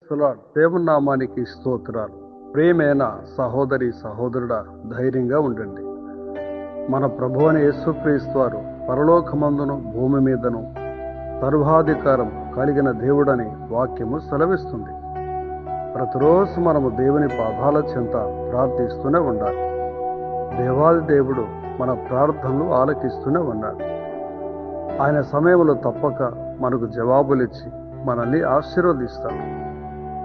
ప్రైస్తులాడ్. దేవుని నామానికి స్తోత్రాలు. ప్రియమైన సహోదరి సహోదరుడా, ధైర్యంగా ఉండండి. మన ప్రభువైన యేసుక్రీస్తు వారు పరలోకమందును భూమి మీదను సర్వాధికారం కలిగిన దేవుడని వాక్యము సెలవిస్తుంది. ప్రతిరోజు మనము దేవుని పాదాల చెంత ప్రార్థిస్తూనే ఉండాలి. దేవాది దేవుడు మన ప్రార్థనలు ఆలకిస్తూనే ఉన్నాడు. ఆయన సమయంలో తప్పక మనకు జవాబులిచ్చి మనల్ని ఆశీర్వదిస్తాడు.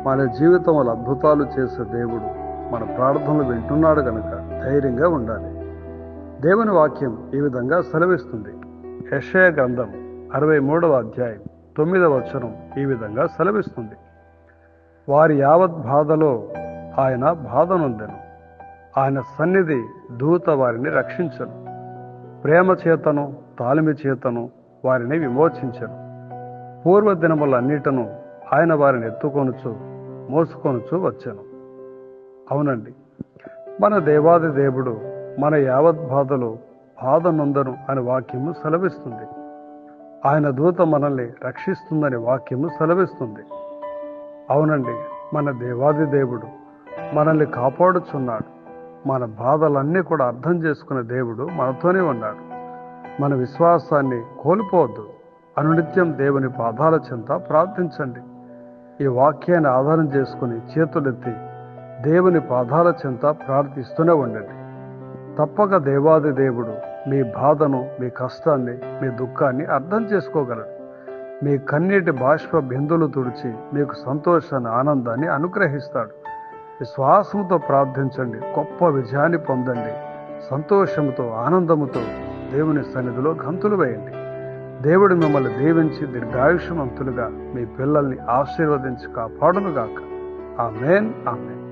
మన జీవితంలో అద్భుతాలు చేసే దేవుడు మన ప్రార్థనలు వింటున్నాడు కనుక ధైర్యంగా ఉండాలి. దేవుని వాక్యం ఈ విధంగా సెలవిస్తుంది. యెషయా గ్రంథం 63వ అధ్యాయం 9వ వచనం ఈ విధంగా సెలవిస్తుంది. వారి యావత్ బాధలో ఆయన బాధ నొందెను, ఆయన సన్నిధి దూత వారిని రక్షించను. ప్రేమ చేతను తాళమి చేతను వారిని విమోచించను. పూర్వ దినములన్నిటను ఆయన వారిని ఎత్తుకొనుచు మోసుకొనుచు వచ్చాను. అవునండి, మన దేవాది దేవుడు మన యావత్ బాధలో బాధ నొందను అని వాక్యము సెలవిస్తుంది. ఆయన దూత మనల్ని రక్షిస్తుందని వాక్యము సెలవిస్తుంది. అవునండి, మన దేవాది దేవుడు మనల్ని కాపాడుచున్నాడు. మన బాధలన్నీ కూడా అర్థం చేసుకునే దేవుడు మనతోనే ఉన్నాడు. మన విశ్వాసాన్ని కోల్పోవద్దు. అనునిత్యం దేవుని పాదాల చెంత ప్రార్థించండి. ఈ వాక్యాన్ని ఆధారం చేసుకుని చేతులెత్తి దేవుని పాదాల చెంత ప్రార్థిస్తూనే ఉండండి. తప్పక దేవాది దేవుడు మీ బాధను, మీ కష్టాన్ని, మీ దుఃఖాన్ని అర్థం చేసుకోగలడు. మీ కన్నీటి బాష్ప బిందులు తుడిచి మీకు సంతోషాన్ని, ఆనందాన్ని అనుగ్రహిస్తాడు. విశ్వాసంతో ప్రార్థించండి, గొప్ప విజయాన్ని పొందండి. సంతోషంతో, ఆనందముతో దేవుని సన్నిధిలో గంతులు వేయండి. దేవుడు మిమ్మల్ని దీవించి దీర్ఘాయుష్యవంతులుగా మీ పిల్లల్ని ఆశీర్వదించి కాపాడునుగాక. ఆమేన్, ఆమేన్.